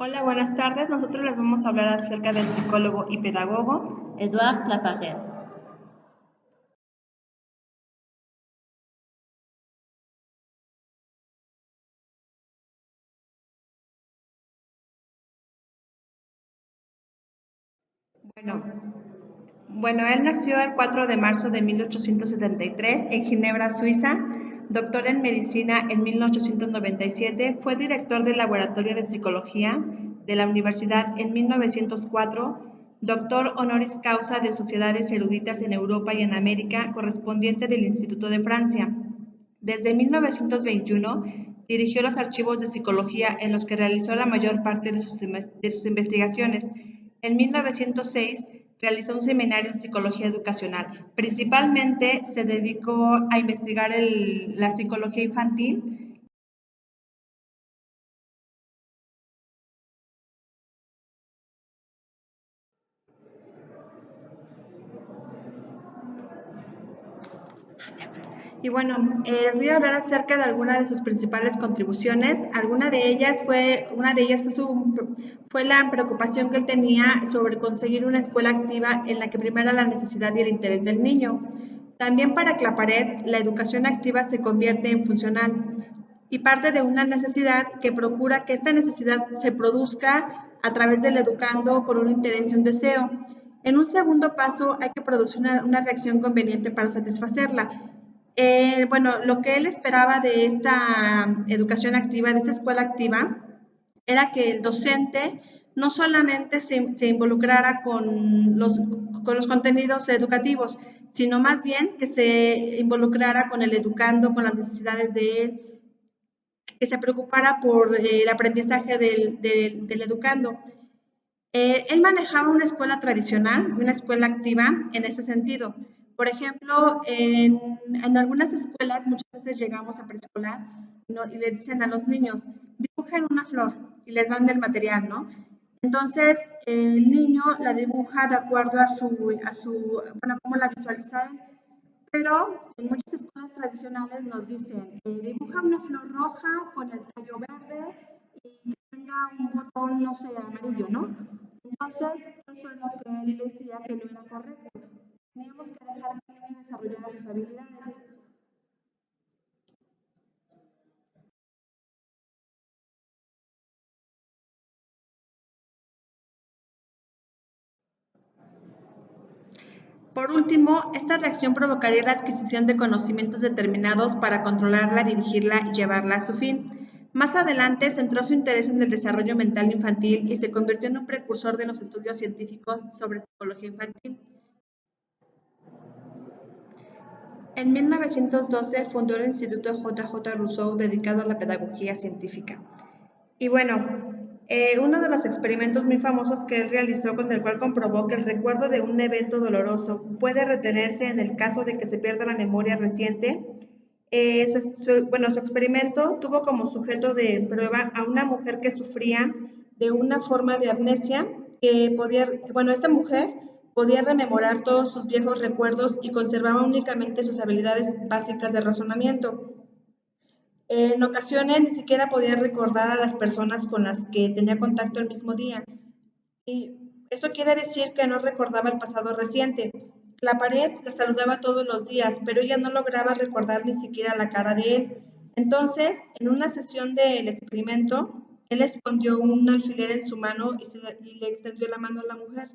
Hola, buenas tardes. Nosotros les vamos a hablar acerca del psicólogo y pedagogo Edouard Claparède. Bueno, él nació el 4 de marzo de 1873 en Ginebra, Suiza. Doctor en medicina en 1897, fue director del Laboratorio de Psicología de la Universidad en 1904, doctor honoris causa de sociedades eruditas en Europa y en América, correspondiente del Instituto de Francia. Desde 1921 dirigió los archivos de psicología en los que realizó la mayor parte de sus investigaciones. En 1906 realizó un seminario en psicología educacional. Principalmente se dedicó a investigar la psicología infantil. Y bueno, les voy a hablar acerca de algunas de sus principales contribuciones. Una de ellas fue la preocupación que él tenía sobre conseguir una escuela activa en la que primara la necesidad y el interés del niño. También para Claparède, la educación activa se convierte en funcional y parte de una necesidad que procura que esta necesidad se produzca a través del educando con un interés y un deseo. En un segundo paso, hay que producir una reacción conveniente para satisfacerla. Bueno, lo que él esperaba de esta educación activa, de esta escuela activa, era que el docente no solamente se involucrara con los contenidos educativos, sino más bien que se involucrara con el educando, con las necesidades de él, que se preocupara por el aprendizaje del educando. Él manejaba una escuela tradicional, una escuela activa en ese sentido. Por ejemplo, en algunas escuelas muchas veces llegamos a preescolar, ¿no? Y le dicen a los niños, dibujen una flor y les dan el material, ¿no? Entonces, el niño la dibuja de acuerdo bueno, cómo la visualiza, pero en muchas escuelas tradicionales nos dicen, dibuja una flor roja con el tallo verde y que tenga un botón, no sé, amarillo, ¿no? Entonces, eso es lo que él decía que no era correcto. Teníamos que dejar que el niño desarrollara sus habilidades. Por último, esta reacción provocaría la adquisición de conocimientos determinados para controlarla, dirigirla y llevarla a su fin. Más adelante centró su interés en el desarrollo mental infantil y se convirtió en un precursor de los estudios científicos sobre psicología infantil. En 1912 fundó el Instituto J. J. Rousseau dedicado a la pedagogía científica. Y bueno, uno de los experimentos muy famosos que él realizó con el cual comprobó que el recuerdo de un evento doloroso puede retenerse en el caso de que se pierda la memoria reciente. Su experimento tuvo como sujeto de prueba a una mujer que sufría de una forma de amnesia esta mujer podía rememorar todos sus viejos recuerdos y conservaba únicamente sus habilidades básicas de razonamiento. En ocasiones ni siquiera podía recordar a las personas con las que tenía contacto el mismo día. Y eso quiere decir que no recordaba el pasado reciente. Claparède la saludaba todos los días, pero ella no lograba recordar ni siquiera la cara de él. Entonces, en una sesión del experimento, él escondió un alfiler en su mano y le extendió la mano a la mujer,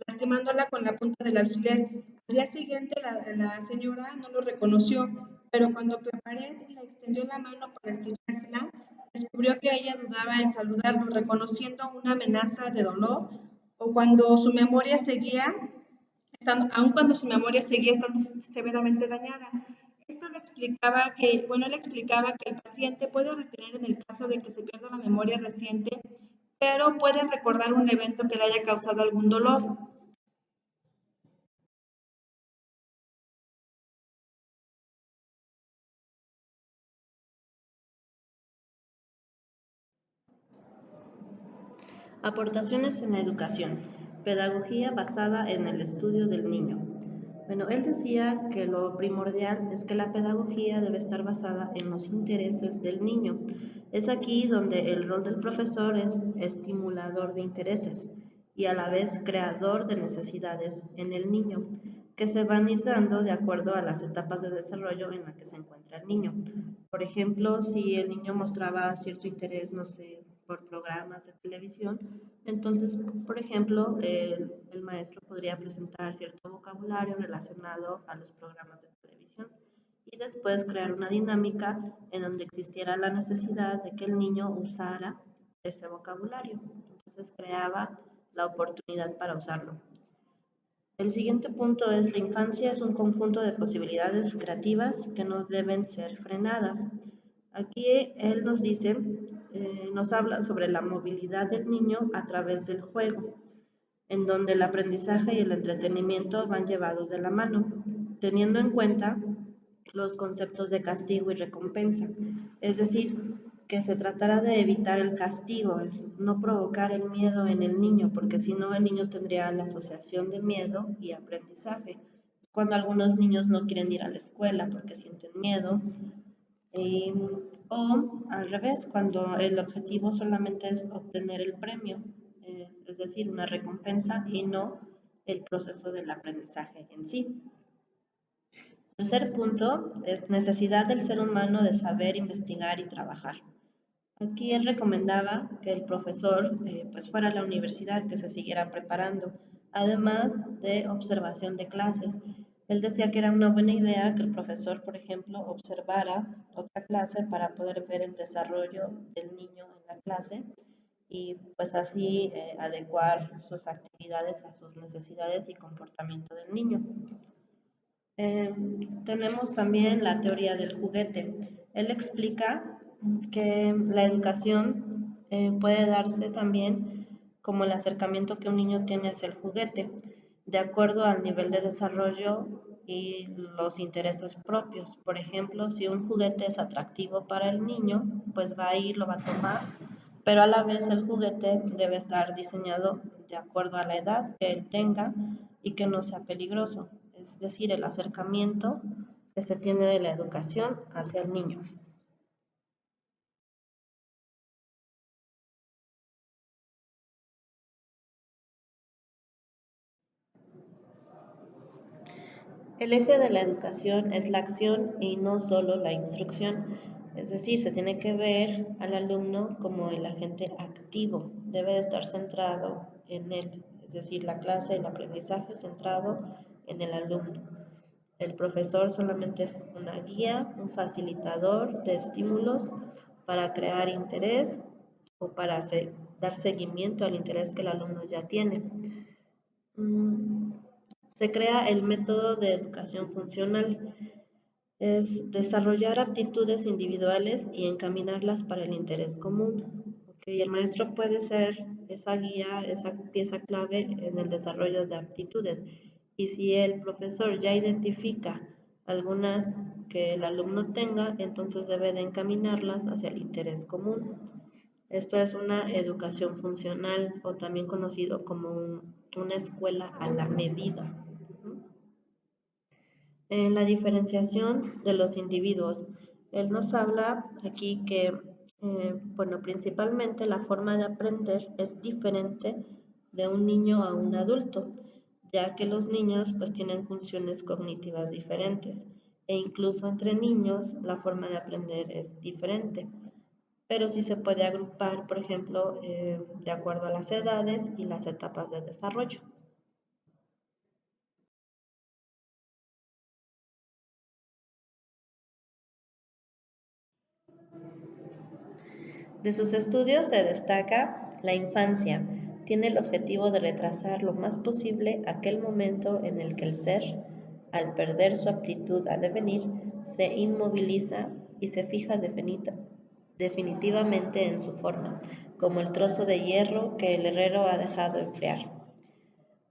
lastimándola con la punta del alfiler. Al día siguiente, la señora no lo reconoció, pero cuando Claparède le extendió la mano para estrichársela, descubrió que ella dudaba en saludarlo, reconociendo una amenaza de dolor, o cuando su memoria aun cuando su memoria seguía estando severamente dañada. Él explicaba que el paciente puede retener en el caso de que se pierda la memoria reciente, pero puede recordar un evento que le haya causado algún dolor. Aportaciones en la educación. Pedagogía basada en el estudio del niño. Bueno, él decía que lo primordial es que la pedagogía debe estar basada en los intereses del niño. Es aquí donde el rol del profesor es estimulador de intereses y a la vez creador de necesidades en el niño, que se van a ir dando de acuerdo a las etapas de desarrollo en la que se encuentra el niño. Por ejemplo, si el niño mostraba cierto interés, no sé, por programas de televisión, entonces, por ejemplo, el maestro podría presentar cierto vocabulario relacionado a los programas de televisión y después crear una dinámica en donde existiera la necesidad de que el niño usara ese vocabulario. Entonces creaba la oportunidad para usarlo. El siguiente punto es: la infancia es un conjunto de posibilidades creativas que no deben ser frenadas. Aquí él nos dice, nos habla sobre la movilidad del niño a través del juego, en donde el aprendizaje y el entretenimiento van llevados de la mano, teniendo en cuenta los conceptos de castigo y recompensa. Es decir, que se tratará de evitar el castigo, es no provocar el miedo en el niño, porque si no el niño tendría la asociación de miedo y aprendizaje. Es cuando algunos niños no quieren ir a la escuela porque sienten miedo, eh, o al revés, cuando el objetivo solamente es obtener el premio, es decir, una recompensa y no el proceso del aprendizaje en sí. El tercer punto es necesidad del ser humano de saber, investigar y trabajar. Aquí él recomendaba que el profesor pues fuera a la universidad, que se siguiera preparando, además de observación de clases. Él decía que era una buena idea que el profesor, por ejemplo, observara otra clase para poder ver el desarrollo del niño en la clase y pues así adecuar sus actividades a sus necesidades y comportamiento del niño. Tenemos también la teoría del juguete. Él explica que la educación puede darse también como el acercamiento que un niño tiene hacia el juguete, de acuerdo al nivel de desarrollo y los intereses propios. Por ejemplo, si un juguete es atractivo para el niño, pues va a ir, lo va a tomar, pero a la vez el juguete debe estar diseñado de acuerdo a la edad que él tenga y que no sea peligroso, es decir, el acercamiento que se tiene de la educación hacia el niño. El eje de la educación es la acción y no solo la instrucción, es decir, se tiene que ver al alumno como el agente activo, debe de estar centrado en él, es decir, la clase, el aprendizaje centrado en el alumno. El profesor solamente es una guía, un facilitador de estímulos para crear interés o para dar seguimiento al interés que el alumno ya tiene. Mm, Se crea el método de educación funcional. Es desarrollar aptitudes individuales y encaminarlas para el interés común. El maestro puede ser esa guía, esa pieza clave en el desarrollo de aptitudes. Y si el profesor ya identifica algunas que el alumno tenga, entonces debe de encaminarlas hacia el interés común. Esto es una educación funcional o también conocido como una escuela a la medida. En la diferenciación de los individuos, él nos habla aquí que, bueno, principalmente la forma de aprender es diferente de un niño a un adulto, ya que los niños pues tienen funciones cognitivas diferentes e incluso entre niños la forma de aprender es diferente, pero sí se puede agrupar, por ejemplo, de acuerdo a las edades y las etapas de desarrollo. De sus estudios se destaca la infancia. Tiene el objetivo de retrasar lo más posible aquel momento en el que el ser, al perder su aptitud a devenir, se inmoviliza y se fija definitivamente en su forma, como el trozo de hierro que el herrero ha dejado enfriar.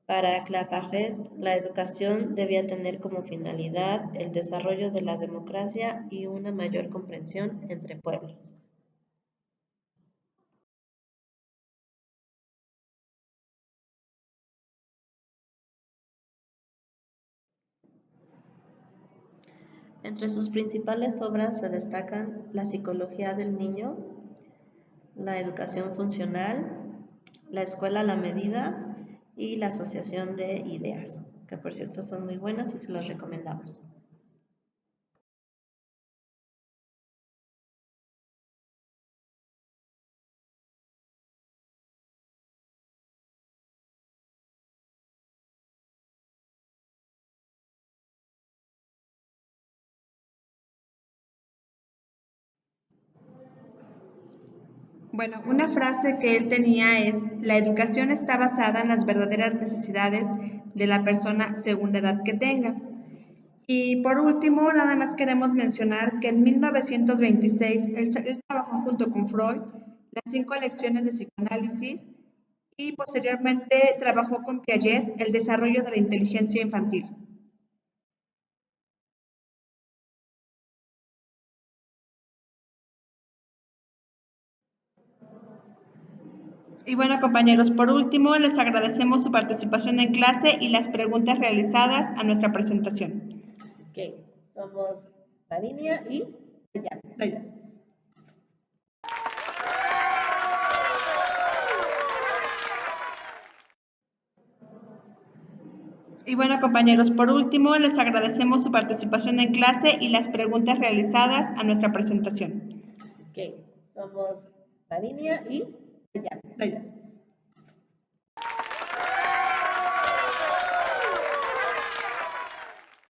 Para Claparède, la educación debía tener como finalidad el desarrollo de la democracia y una mayor comprensión entre pueblos. Entre sus principales obras se destacan La psicología del niño, La educación funcional, La escuela a la medida y La asociación de ideas, que por cierto son muy buenas y se las recomendamos. Bueno, una frase que él tenía es: la educación está basada en las verdaderas necesidades de la persona según la edad que tenga. Y por último, nada más queremos mencionar que en 1926 él trabajó junto con Freud las 5 lecciones de psicoanálisis y posteriormente trabajó con Piaget el desarrollo de la inteligencia infantil. Y bueno, compañeros, por último, les agradecemos su participación en clase y las preguntas realizadas a nuestra presentación. Ok, somos Marinia y Daya. Y bueno, compañeros, por último, les agradecemos su participación en clase y las preguntas realizadas a nuestra presentación. Ok, somos Marinia y Daya.